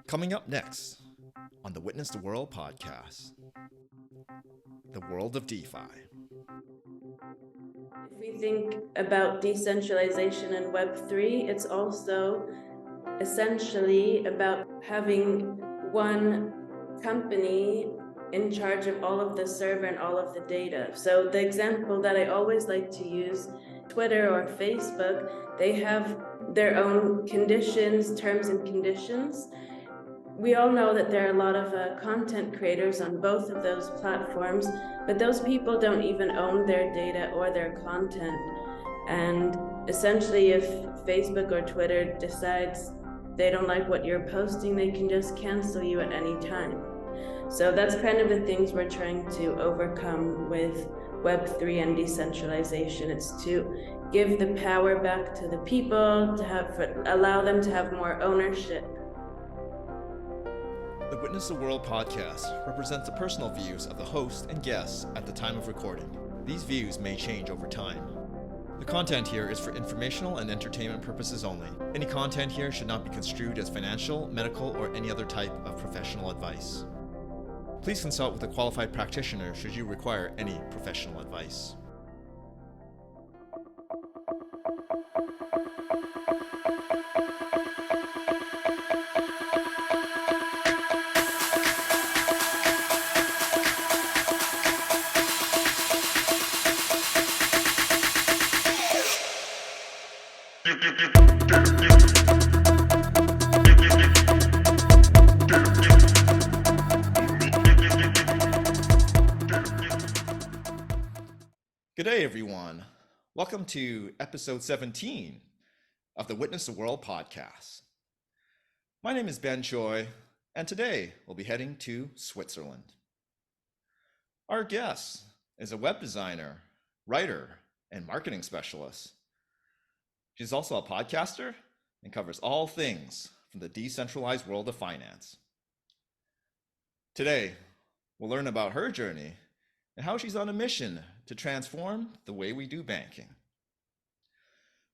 Coming up next on the Witness the World podcast, the world of DeFi. If we think about decentralization and Web3, it's also essentially about having one company in charge of all of the server and all of the data. So the example that I always like to use, Twitter or Facebook, they have their own conditions, terms and conditions. We all know that there are a lot of content creators on both of those platforms, but those people don't even own their data or their content. And essentially, if Facebook or Twitter decides they don't like what you're posting, they can just cancel you at any time. So that's kind of the things we're trying to overcome with Web3 and decentralization. It's to give the power back to the people, to allow them to have more ownership. The Witness the World podcast represents the personal views of the host and guests at the time of recording. These views may change over time. The content here is for informational and entertainment purposes only. Any content here should not be construed as financial, medical, or any other type of professional advice. Please consult with a qualified practitioner should you require any professional advice. Good day, everyone. Welcome to episode 17 of the Witness the World podcast. My name is Ben Choi, and today we'll be heading to Switzerland. Our guest is a web designer, writer, and marketing specialist. She's also a podcaster and covers all things from the decentralized world of finance. Today, we'll learn about her journey and how she's on a mission to transform the way we do banking.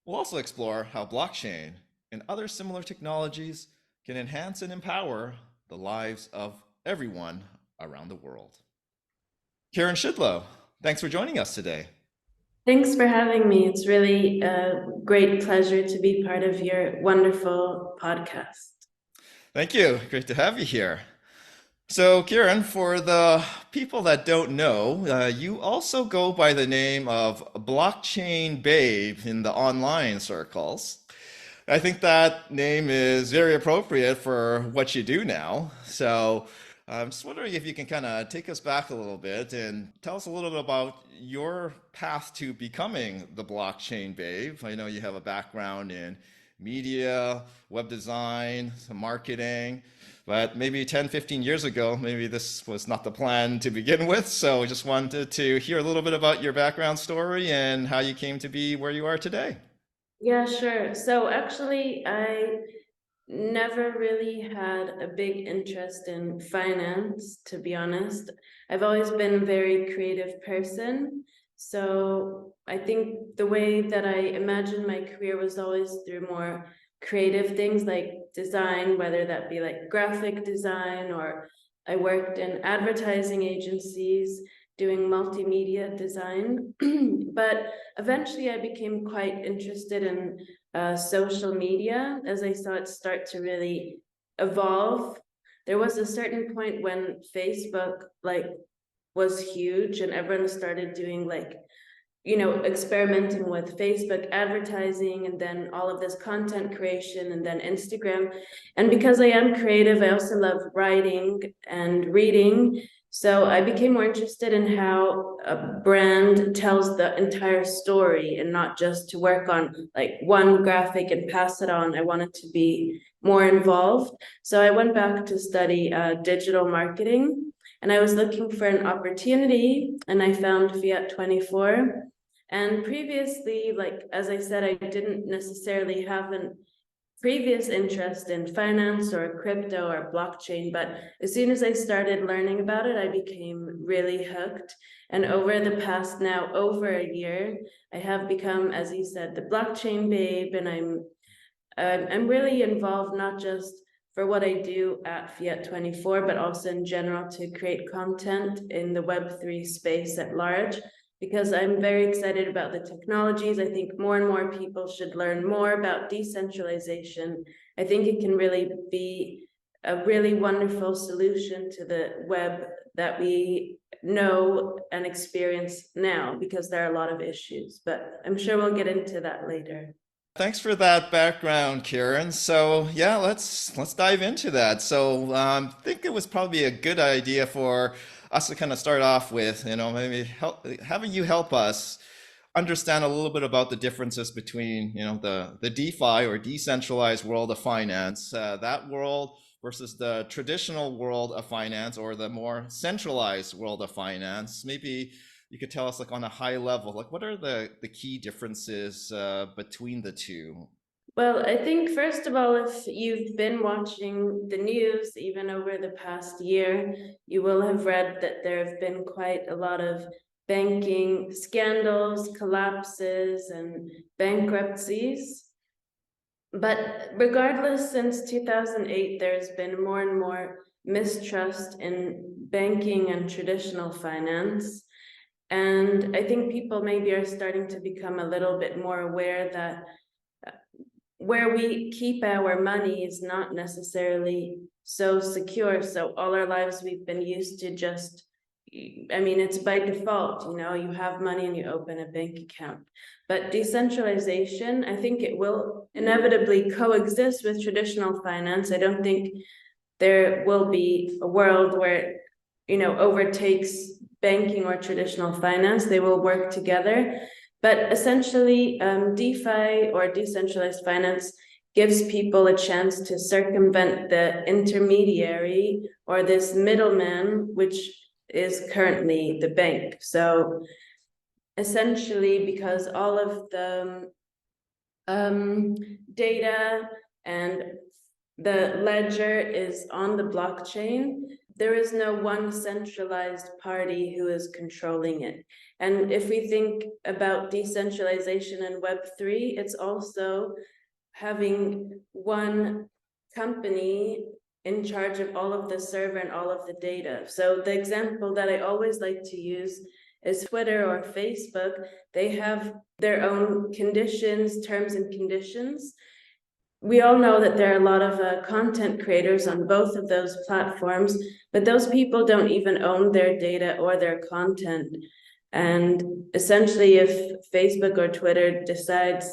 We'll also explore how blockchain and other similar technologies can enhance and empower the lives of everyone around the world. Karen Shidlo, thanks for joining us today. Thanks for having me. It's really a great pleasure to be part of your wonderful podcast. Thank you. Great to have you here. So, Kieran, for the people that don't know, you also go by the name of Blockchain Babe in the online circles. I think that name is very appropriate for what you do now. So, I'm just wondering if you can kind of take us back a little bit and tell us a little bit about your path to becoming the Blockchain Babe. I know you have a background in media, web design, some marketing. But maybe 10, 15 years ago, maybe this was not the plan to begin with. So I just wanted to hear a little bit about your background story and how you came to be where you are today. Yeah, sure. So actually, I never really had a big interest in finance, to be honest. I've always been a very creative person. So I think the way that I imagined my career was always through more creative things like design, whether that be like graphic design, or I worked in advertising agencies doing multimedia design. But eventually I became quite interested in social media as I saw it start to really evolve. There was a certain point when Facebook was huge and everyone started doing experimenting with Facebook advertising and then all of this content creation and then Instagram. And because I am creative, I also love writing and reading. So I became more interested in how a brand tells the entire story and not just to work on like one graphic and pass it on. I wanted to be more involved. So I went back to study digital marketing, and I was looking for an opportunity, and I found Fiat 24. And previously, like, as I said, I didn't necessarily have a previous interest in finance or crypto or blockchain, but as soon as I started learning about it, I became really hooked. And over the past now over a year, I have become, as you said, the blockchain babe, and I'm really involved not just for what I do at Fiat 24, but also in general to create content in the Web3 space at large, because I'm very excited about the technologies. I think more and more people should learn more about decentralization. I think it can really be a really wonderful solution to the web that we know and experience now, because there are a lot of issues, but I'm sure we'll get into that later. Thanks for that background, Kieran. So yeah, let's dive into that. So I think it was probably a good idea for us to kind of start off with, maybe having you help us understand a little bit about the differences between, the DeFi or decentralized world of finance, that world versus the traditional world of finance or the more centralized world of finance. Maybe you could tell us like on a high level, like what are the key differences between the two? Well, I think first of all, if you've been watching the news even over the past year, you will have read that there have been quite a lot of banking scandals, collapses, and bankruptcies. But regardless, since 2008, there's been more and more mistrust in banking and traditional finance. And I think people maybe are starting to become a little bit more aware that where we keep our money is not necessarily so secure. So all our lives we've been used to just, I mean, it's by default, you have money and you open a bank account. But decentralization, I think it will inevitably coexist with traditional finance. I don't think there will be a world where overtakes banking or traditional finance. They will work together. But essentially, DeFi or decentralized finance gives people a chance to circumvent the intermediary or this middleman, which is currently the bank. So essentially, because all of the data and the ledger is on the blockchain, there is no one centralized party who is controlling it. And if we think about decentralization in Web3, it's also having one company in charge of all of the server and all of the data. So the example that I always like to use is Twitter or Facebook. They have their own conditions, terms and conditions. We all know that there are a lot of content creators on both of those platforms, but those people don't even own their data or their content. And essentially, if Facebook or Twitter decides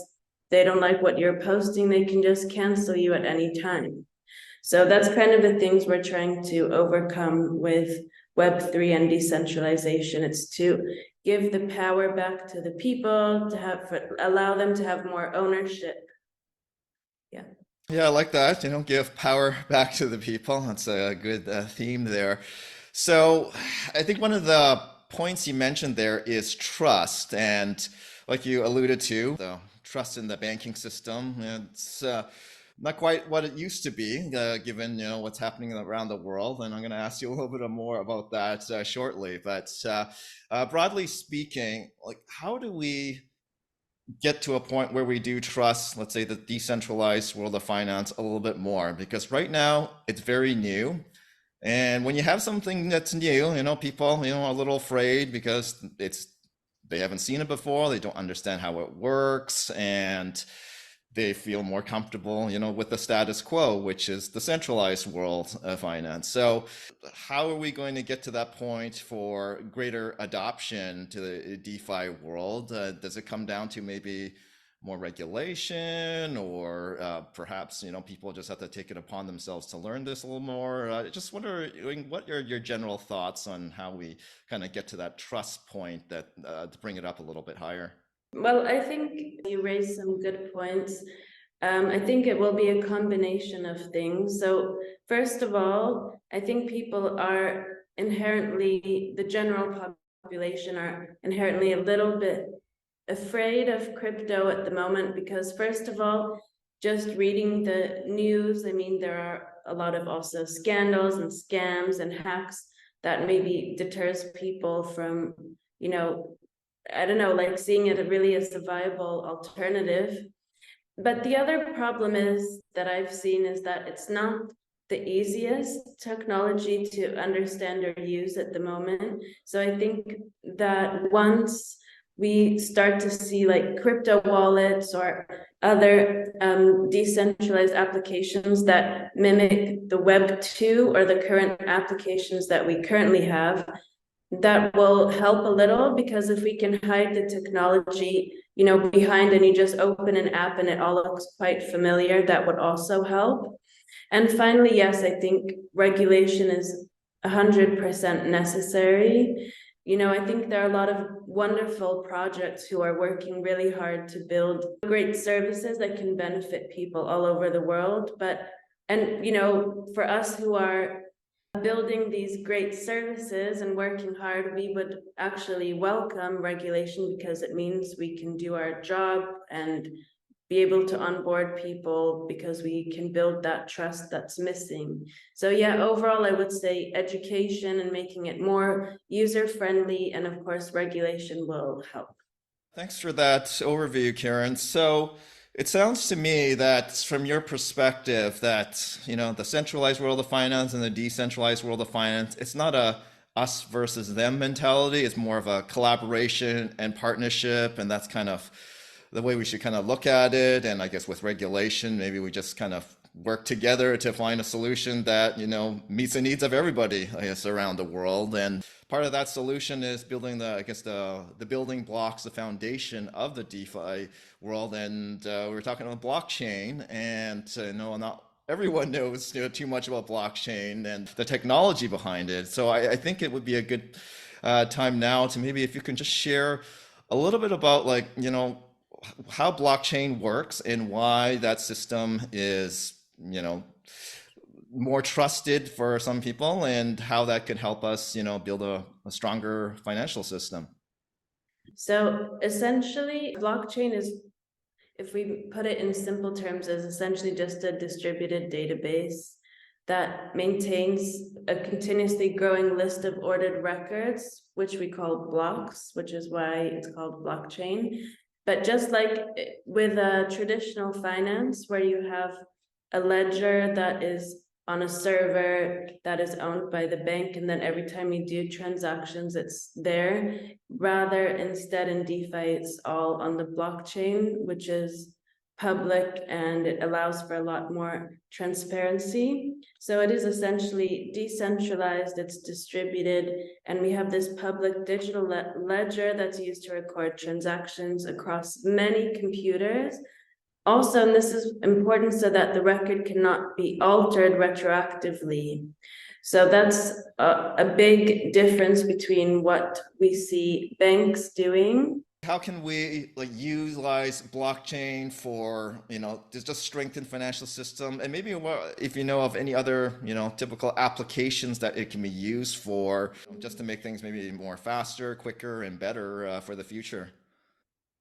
they don't like what you're posting, they can just cancel you at any time. So that's kind of the things we're trying to overcome with Web3 and decentralization. It's to give the power back to the people, allow them to have more ownership. Yeah. Yeah, I like that. Give power back to the people. That's a good theme there. So, I think one of the points you mentioned there is trust, and like you alluded to, the trust in the banking system. It's not quite what it used to be, given what's happening around the world. And I'm going to ask you a little bit more about that shortly. But broadly speaking, like how do we get to a point where we do trust, let's say, the decentralized world of finance a little bit more? Because right now it's very new. And when you have something that's new, people, are a little afraid because they haven't seen it before, they don't understand how it works, and they feel more comfortable, with the status quo, which is the centralized world of finance. So, how are we going to get to that point for greater adoption to the DeFi world? Does it come down to maybe more regulation, or perhaps people just have to take it upon themselves to learn this a little more? Just wondering what are your general thoughts on how we kind of get to that trust point that to bring it up a little bit higher. Well, I think you raised some good points. I think it will be a combination of things. So first of all, I think people are inherently, the general population are inherently a little bit afraid of crypto at the moment, because first of all, just reading the news, I mean, there are a lot of also scandals and scams and hacks that maybe deters people from, I don't know, like seeing it really as a viable alternative. But the other problem is that I've seen is that it's not the easiest technology to understand or use at the moment. So I think that once we start to see like crypto wallets or other decentralized applications that mimic the Web 2 or the current applications that we currently have, that will help a little, because if we can hide the technology, behind, and you just open an app and it all looks quite familiar, that would also help. And finally, yes, I think regulation is 100% necessary. I think there are a lot of wonderful projects who are working really hard to build great services that can benefit people all over the world. And for us who are building these great services and working hard, we would actually welcome regulation, because it means we can do our job and be able to onboard people, because we can build that trust that's missing. So yeah, overall, I would say education and making it more user-friendly, and of course, regulation will help. Thanks for that overview, Karen. So it sounds to me that from your perspective that, the centralized world of finance and the decentralized world of finance, it's not a us versus them mentality. It's more of a collaboration and partnership, and that's kind of the way we should kind of look at it. And I guess with regulation, maybe we just kind of work together to find a solution that, meets the needs of everybody, I guess, around the world. And part of that solution is building the building blocks, the foundation of the DeFi world. And we were talking about blockchain, and not everyone knows too much about blockchain and the technology behind it. So I think it would be a good time now to maybe if you can just share a little bit about how blockchain works and why that system is, more trusted for some people, and how that could help us, build a stronger financial system. So essentially, blockchain is, if we put it in simple terms, is essentially just a distributed database that maintains a continuously growing list of ordered records, which we call blocks, which is why it's called blockchain. But just like with a traditional finance, where you have a ledger that is on a server that is owned by the bank, and then every time you do transactions, it's there. Rather, instead in DeFi, it's all on the blockchain, which is public, and it allows for a lot more transparency. So it is essentially decentralized, it's distributed, and we have this public digital ledger that's used to record transactions across many computers. Also, and this is important, so that the record cannot be altered retroactively. So that's a big difference between what we see banks doing. How can we utilize blockchain for, to just strengthen financial system, and maybe if you know of any other, typical applications that it can be used for, just to make things maybe more faster, quicker, and better for the future?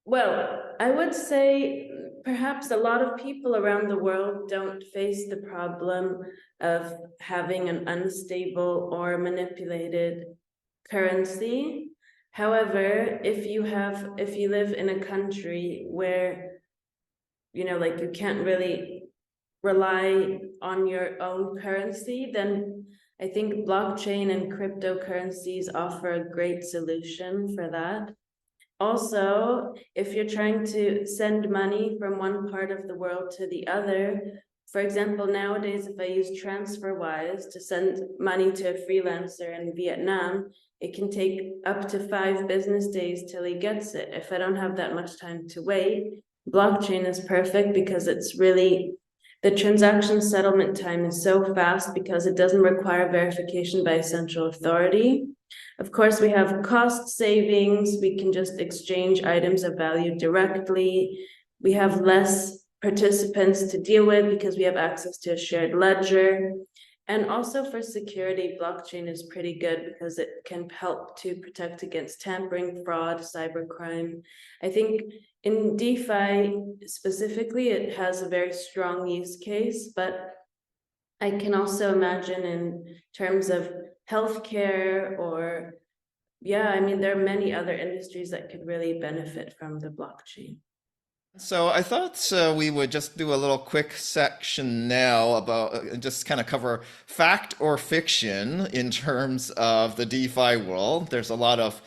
Well, I would say perhaps a lot of people around the world don't face the problem of having an unstable or manipulated currency. However, if you live in a country where, you can't really rely on your own currency, then I think blockchain and cryptocurrencies offer a great solution for that. Also, if you're trying to send money from one part of the world to the other, for example, nowadays, if I use TransferWise to send money to a freelancer in Vietnam, it can take up to 5 business days till he gets it. If I don't have that much time to wait, blockchain is perfect, because it's really, the transaction settlement time is so fast because it doesn't require verification by a central authority. Of course, we have cost savings. We can just exchange items of value directly. We have less participants to deal with because we have access to a shared ledger. And also for security, blockchain is pretty good because it can help to protect against tampering, fraud, cybercrime. I think in DeFi specifically, it has a very strong use case, but I can also imagine in terms of healthcare, or there are many other industries that could really benefit from the blockchain. So I thought we would just do a little quick section now about just kind of cover fact or fiction in terms of the DeFi world. There's a lot of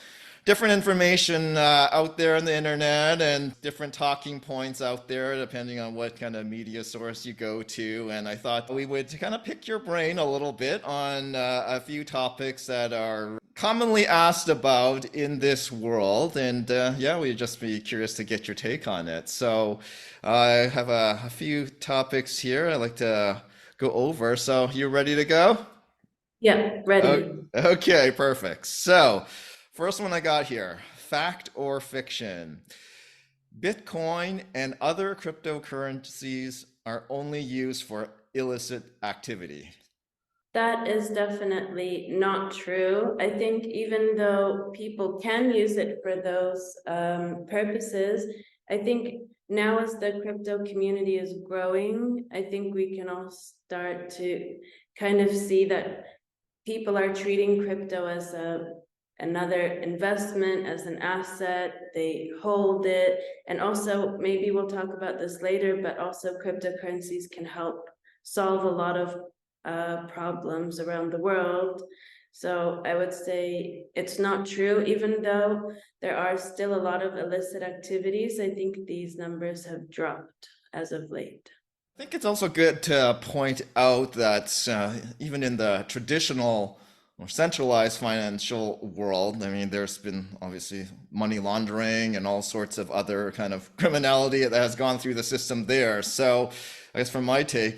different information out there on the internet and different talking points out there depending on what kind of media source you go to. And I thought we would kind of pick your brain a little bit on a few topics that are commonly asked about in this world. And yeah, we'd just be curious to get your take on it. So I have a few topics here I'd like to go over. So you ready to go? Yeah, Oh, ready. okay, perfect. So, first one I got here, fact or fiction? Bitcoin and other cryptocurrencies are only used for illicit activity. That is definitely not true. I think even though people can use it for those purposes, I think now as the crypto community is growing, I think we can all start to kind of see that people are treating crypto as another investment, as an asset. They hold it. And also, maybe we'll talk about this later, but also cryptocurrencies can help solve a lot of problems around the world. So I would say it's not true, even though there are still a lot of illicit activities. I think these numbers have dropped as of late. I think it's also good to point out that even in the traditional or centralized financial world, I mean, there's been obviously money laundering and all sorts of other kind of criminality that has gone through the system there. So, I guess from my take,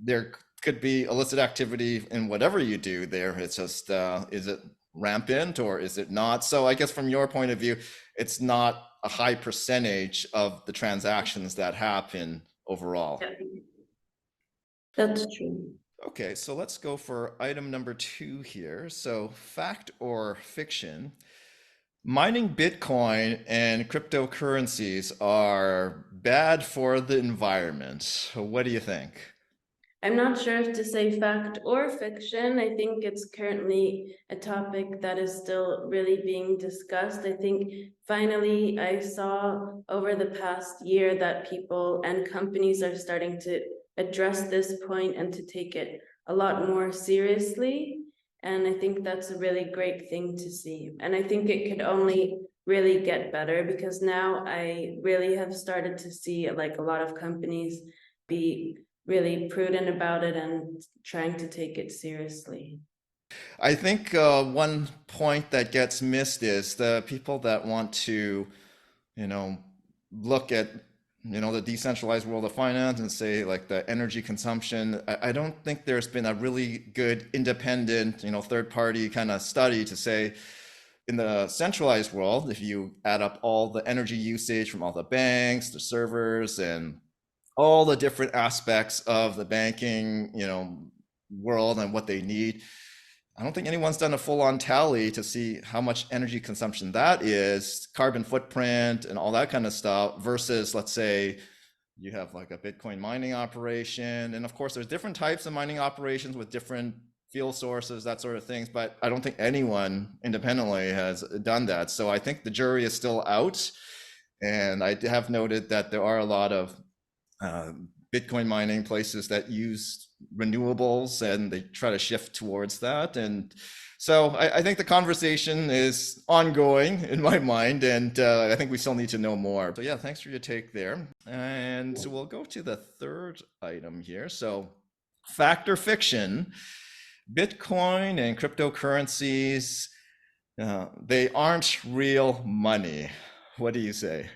there could be illicit activity in whatever you do there. It's just, is it rampant or is it not? So, I guess from your point of view, it's not a high percentage of the transactions that happen overall. Yeah, that's true. Okay, so let's go for item number two here. So, fact or fiction? Mining Bitcoin and cryptocurrencies are bad for the environment. What do you think? I'm not sure if to say fact or fiction. I think it's currently a topic that is still really being discussed. I think finally I saw over the past year that people and companies are starting to address this point and to take it a lot more seriously. And I think that's a really great thing to see. And I think it could only really get better because now I really have started to see like a lot of companies be really prudent about it and trying to take it seriously. I think one point that gets missed is the people that want to, you know, look at, the decentralized world of finance and say like the energy consumption. I don't think there's been a really good independent, third party kind of study to say in the centralized world, if you add up all the energy usage from all the banks, the servers, and all the different aspects of the banking, world and what they need. I don't think anyone's done a full-on tally to see how much energy consumption that is, carbon footprint and all that kind of stuff versus, let's say, you have like a Bitcoin mining operation. And of course, there's different types of mining operations with different fuel sources, that sort of things. But I don't think anyone independently has done that. So I think the jury is still out. And I have noted that there are a lot of uh, Bitcoin mining places that use renewables and they try to shift towards that. And so I think the conversation is ongoing in my mind, and I think we still need to know more. So yeah, thanks for your take there. And so we'll go to the third item here. So fact or fiction, Bitcoin and cryptocurrencies, they aren't real money. What do you say?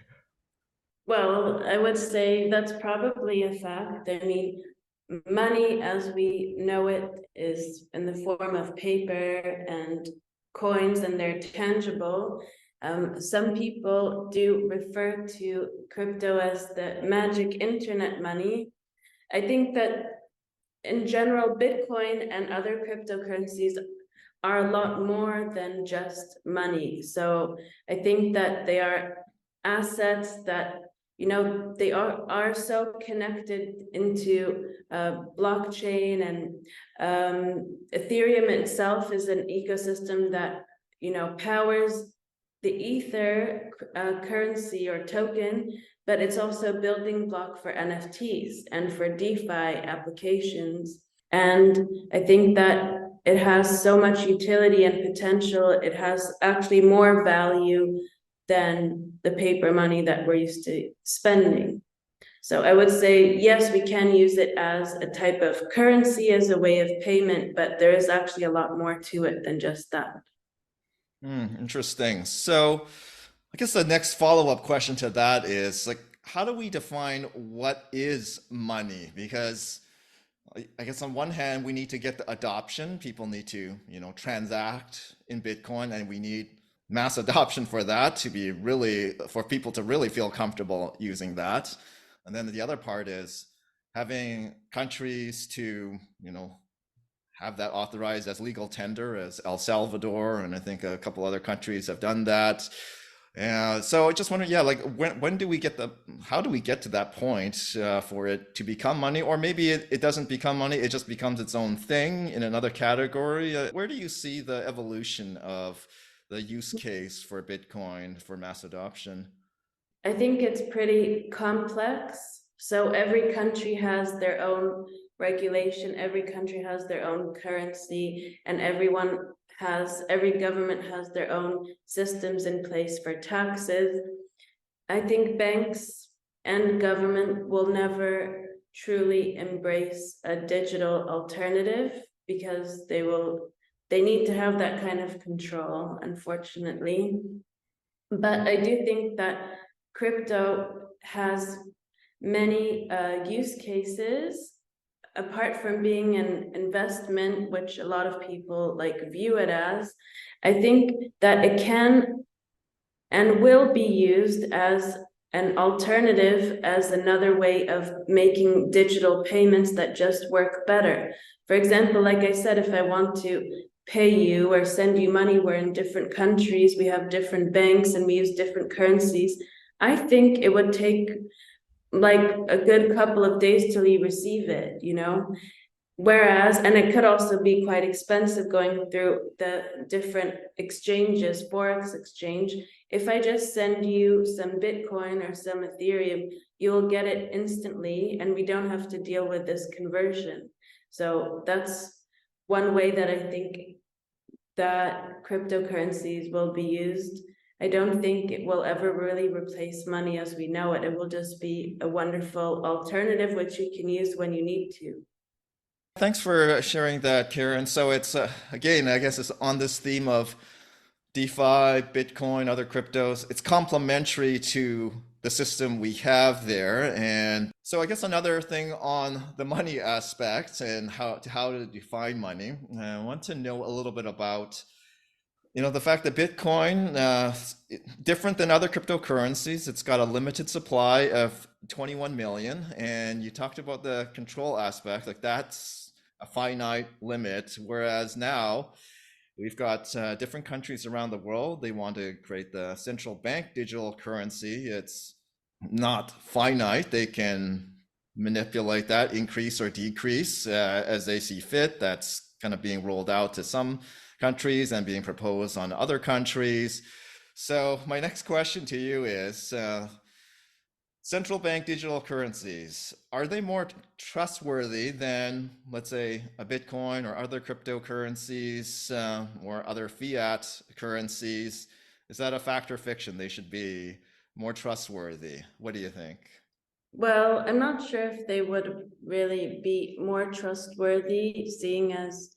Well, I would say that's probably a fact. I mean, money as we know it is in the form of paper and coins, and they're tangible. Some people do refer to crypto as the magic internet money. I think that in general, Bitcoin and other cryptocurrencies are a lot more than just money. So I think that they are assets that they are so connected into blockchain, and Ethereum itself is an ecosystem that powers the Ether currency or token, but it's also a building block for NFTs and for DeFi applications. And I think that it has so much utility and potential. It has actually more value than the paper money that we're used to spending. So I would say, yes, we can use it as a type of currency, as a way of payment, but there is actually a lot more to it than just that. Interesting. So, I guess the next follow-up question to that is like, how do we define what is money? Because I guess on one hand, we need to get the adoption. People need to, transact in Bitcoin, and we need mass adoption for that to be really, for people to really feel comfortable using that. And then the other part is having countries to, have that authorized as legal tender, as El Salvador, and I think a couple other countries have done that. So I just wonder, yeah, like when do we get how do we get to that point for it to become money? Or maybe it doesn't become money, it just becomes its own thing in another category. Where do you see the evolution of the use case for Bitcoin for mass adoption? I think it's pretty complex. So every country has their own regulation, every country has their own currency, and every government has their own systems in place for taxes. I think banks and government will never truly embrace a digital alternative because they need to have that kind of control, unfortunately. But I do think that crypto has many use cases apart from being an investment, which a lot of people view it as. I think that it can and will be used as an alternative, as another way of making digital payments that just work better. For example, like I said, if I want to pay you or send you money, we're in different countries, we have different banks, and we use different currencies. I think it would take like a good couple of days till you receive it, Whereas, and it could also be quite expensive going through the different exchanges, Forex exchange. If I just send you some Bitcoin or some Ethereum, you'll get it instantly, and we don't have to deal with this conversion. So that's one way that I think that cryptocurrencies will be used. I don't think it will ever really replace money as we know it. It will just be a wonderful alternative which you can use when you need to. Thanks for sharing that, Karen. So it's again, I guess it's on this theme of DeFi, Bitcoin, other cryptos. It's complementary to the system we have there. And so I guess another thing on the money aspect and how to define money, I want to know a little bit about, the fact that Bitcoin, different than other cryptocurrencies, it's got a limited supply of 21 million. And you talked about the control aspect, like that's a finite limit. Whereas now we've got different countries around the world. They want to create the Central Bank Digital Currency. It's not finite. They can manipulate that, increase or decrease as they see fit. That's kind of being rolled out to some countries and being proposed on other countries. So my next question to you is, central bank digital currencies, are they more trustworthy than, let's say, a Bitcoin or other cryptocurrencies or other fiat currencies? Is that a fact or fiction? They should be more trustworthy. What do you think? Well, I'm not sure if they would really be more trustworthy, seeing as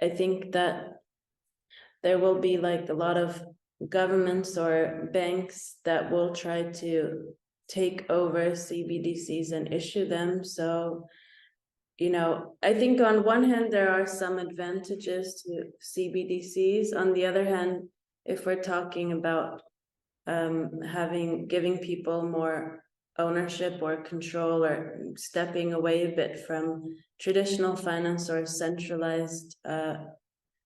I think that there will be a lot of governments or banks that will try to take over CBDCs and issue them. So, I think on one hand, there are some advantages to CBDCs. On the other hand, if we're talking about giving people more ownership or control, or stepping away a bit from traditional finance or centralized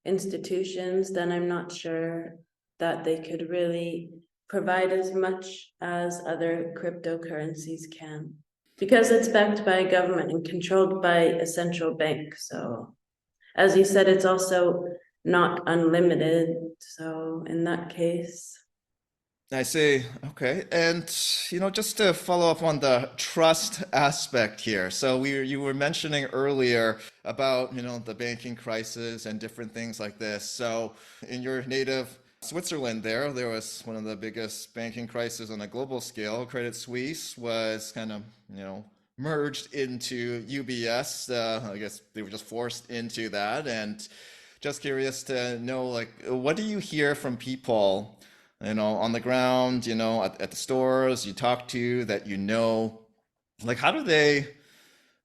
institutions, then I'm not sure that they could really provide as much as other cryptocurrencies can, because it's backed by a government and controlled by a central bank. So, as you said, it's also not unlimited. So, in that case, I see. Okay. And just to follow up on the trust aspect here. So you were mentioning earlier about, the banking crisis and different things like this. So in your native Switzerland there was one of the biggest banking crises on a global scale. Credit Suisse was kind of, merged into UBS. I guess they were just forced into that. And just curious to know, like, what do you hear from people, on the ground, at the stores you talk to that, like, how do they,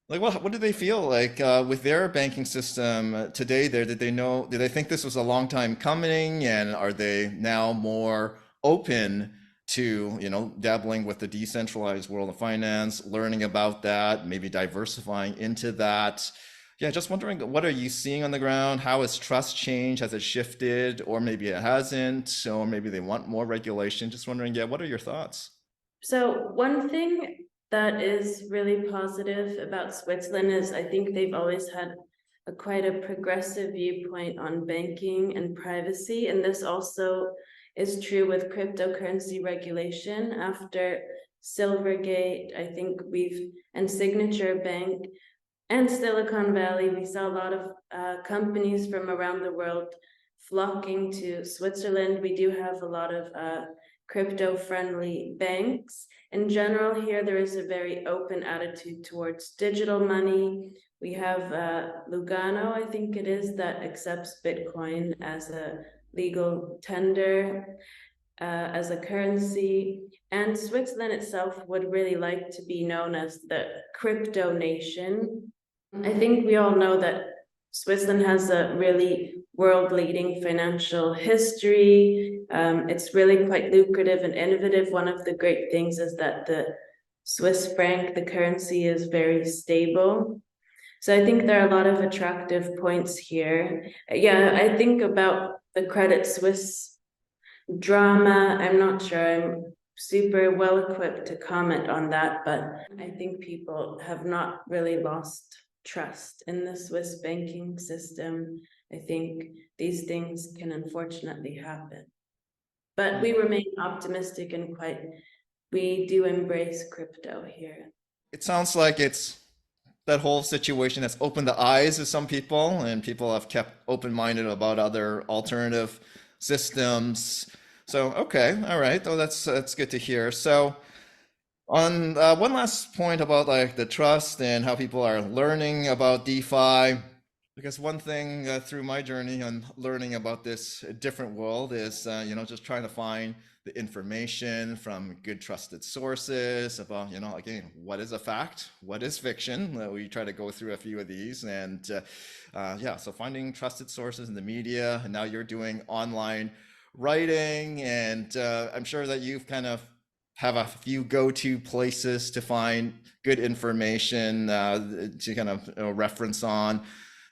like, what do they feel like with their banking system today there? Did they think this was a long time coming, and are they now more open to, dabbling with the decentralized world of finance, learning about that, maybe diversifying into that? Yeah, just wondering, what are you seeing on the ground? How has trust changed? Has it shifted? Or maybe it hasn't, or maybe they want more regulation. Just wondering, yeah, what are your thoughts? So one thing that is really positive about Switzerland is I think they've always had quite a progressive viewpoint on banking and privacy, and this also is true with cryptocurrency regulation. After Silvergate, I think and Signature Bank and Silicon Valley, we saw a lot of companies from around the world flocking to Switzerland. We do have a lot of crypto-friendly banks. In general, here there is a very open attitude towards digital money. We have Lugano, I think it is, that accepts Bitcoin as a legal tender, as a currency. And Switzerland itself would really like to be known as the crypto nation. I think we all know that Switzerland has a really world-leading financial history. It's really quite lucrative and innovative. One of the great things is that the Swiss franc, the currency, is very stable. So I think there are a lot of attractive points here. Yeah, I think about the Credit Suisse drama. I'm not sure I'm super well equipped to comment on that, but I think people have not really lost trust in the Swiss banking system. I think these things can unfortunately happen. But we Yeah. remain optimistic and we do embrace crypto here. It sounds like it's that whole situation has opened the eyes of some people, and people have kept open-minded about other alternative systems. So, okay, all right. Oh, that's good to hear. So, on one last point about like the trust and how people are learning about DeFi, because one thing through my journey on learning about this different world is, just trying to find the information from good trusted sources about, again, what is a fact, what is fiction. We try to go through a few of these, and yeah, so finding trusted sources in the media, and now you're doing online writing, and I'm sure that you've kind of have a few go-to places to find good information to kind of reference on.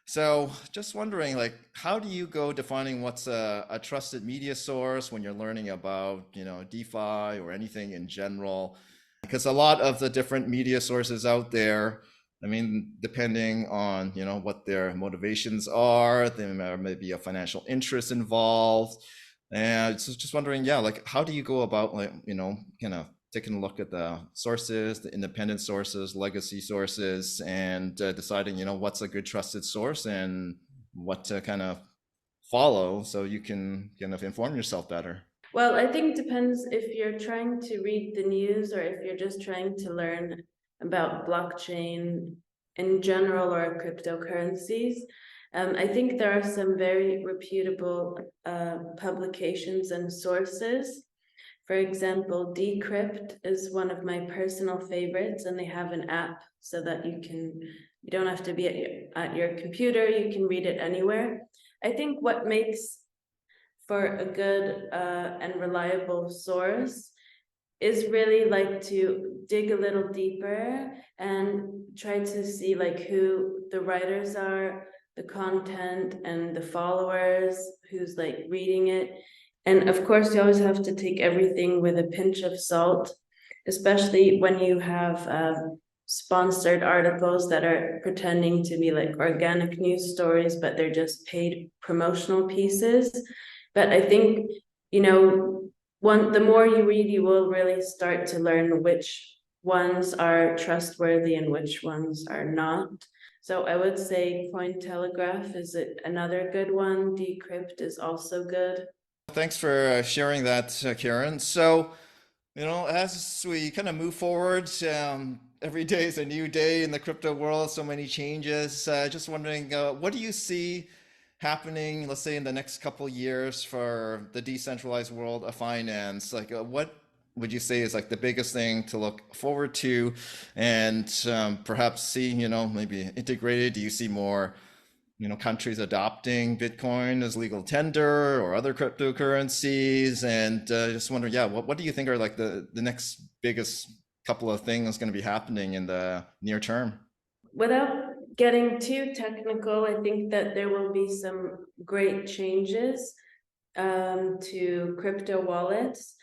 So just wondering, like, how do you go defining what's a trusted media source when you're learning about, DeFi or anything in general? Because a lot of the different media sources out there, I mean, depending on, what their motivations are, there may be a financial interest involved. And so just wondering, yeah, like, how do you go about, like, kind of taking a look at the sources, the independent sources, legacy sources, and deciding, what's a good trusted source and what to kind of follow so you can kind of inform yourself better. Well, I think it depends if you're trying to read the news or if you're just trying to learn about blockchain in general or cryptocurrencies. I think there are some very reputable publications and sources. For example, Decrypt is one of my personal favorites, and they have an app so that you don't have to be at your computer, you can read it anywhere. I think what makes for a good and reliable source is really like to dig a little deeper and try to see like who the writers are, the content and the followers, who's like reading it. And of course, you always have to take everything with a pinch of salt, especially when you have sponsored articles that are pretending to be like organic news stories, but they're just paid promotional pieces. But I think, you know, the more you read, you will really start to learn which ones are trustworthy and which ones are not. So I would say Cointelegraph is another good one. Decrypt is also good. Thanks for sharing that, Karen. So, as we kind of move forward, every day is a new day in the crypto world, so many changes. Just wondering, what do you see happening, let's say, in the next couple years for the decentralized world of finance? Like, what would you say is like the biggest thing to look forward to and perhaps see, maybe integrated? Do you see more? Countries adopting Bitcoin as legal tender or other cryptocurrencies. And just wondering, yeah, what do you think are like the next biggest couple of things going to be happening in the near term? Without getting too technical, I think that there will be some great changes to crypto wallets.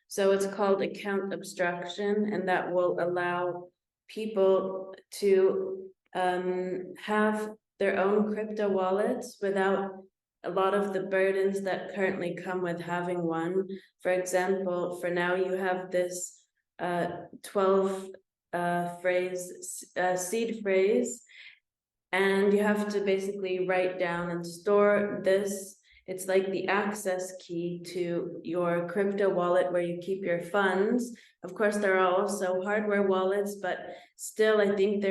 So it's called account abstraction, and that will allow people to have their own crypto wallets without a lot of the burdens that currently come with having one. For example, for now you have this 12 seed phrase, and you have to basically write down and store this. It's like the access key to your crypto wallet where you keep your funds. Of course, there are also hardware wallets, but still, I think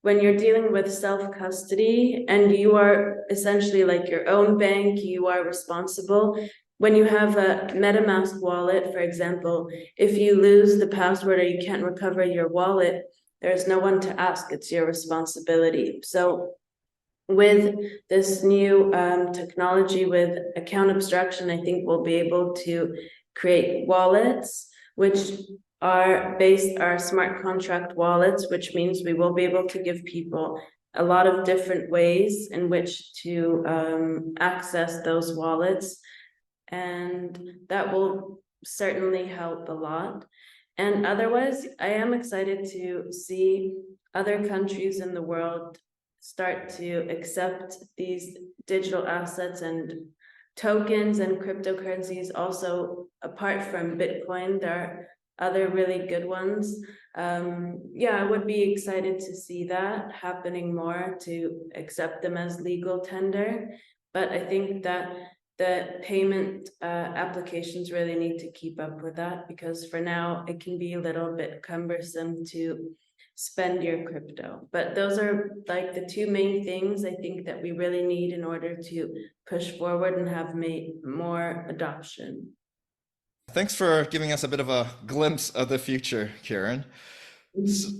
when you're dealing with self-custody and you are essentially like your own bank, you are responsible. When you have a MetaMask wallet, for example, if you lose the password or you can't recover your wallet, there's no one to ask. It's your responsibility. So with this new technology with account abstraction, I think we'll be able to create wallets which are smart contract wallets, which means we will be able to give people a lot of different ways in which to access those wallets, and that will certainly help a lot. And otherwise, I am excited to see other countries in the world start to accept these digital assets and tokens and cryptocurrencies. Also, apart from Bitcoin, there are other really good ones. Yeah, I would be excited to see that happening more, to accept them as legal tender. But I think that the payment applications really need to keep up with that, because for now it can be a little bit cumbersome to spend your crypto. But those are like the two main things I think that we really need in order to push forward and have made more adoption. Thanks for giving us a bit of a glimpse of the future, Karen.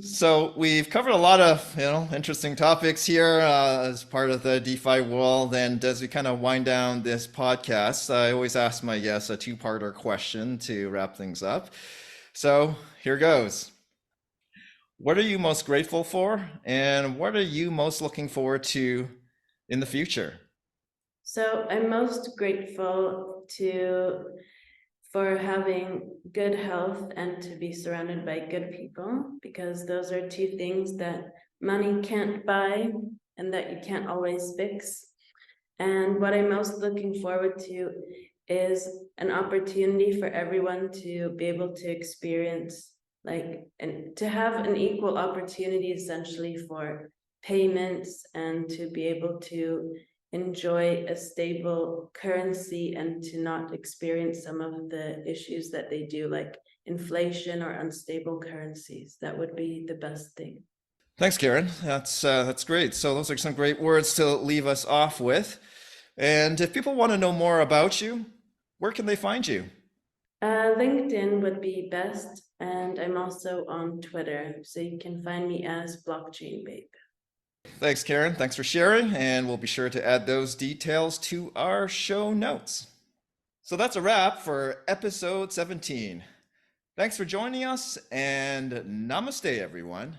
So we've covered a lot of interesting topics here as part of the DeFi world, and as we kind of wind down this podcast, I always ask my guests a two-parter question to wrap things up. So here goes. What are you most grateful for, and what are you most looking forward to in the future? So I'm most grateful for having good health and to be surrounded by good people, because those are two things that money can't buy and that you can't always fix. And what I'm most looking forward to is an opportunity for everyone to be able to experience, and to have an equal opportunity essentially for payments, and to be able to enjoy a stable currency and to not experience some of the issues that they do, like inflation or unstable currencies. That would be the best thing. Thanks, Karen. That's great. So those are some great words to leave us off with. And if people want to know more about you, where can they find you? LinkedIn would be best, and I'm also on Twitter, so you can find me as Blockchain Babe. Thanks, Karen. Thanks for sharing, and we'll be sure to add those details to our show notes. So that's a wrap for episode 17. Thanks for joining us, and namaste, everyone.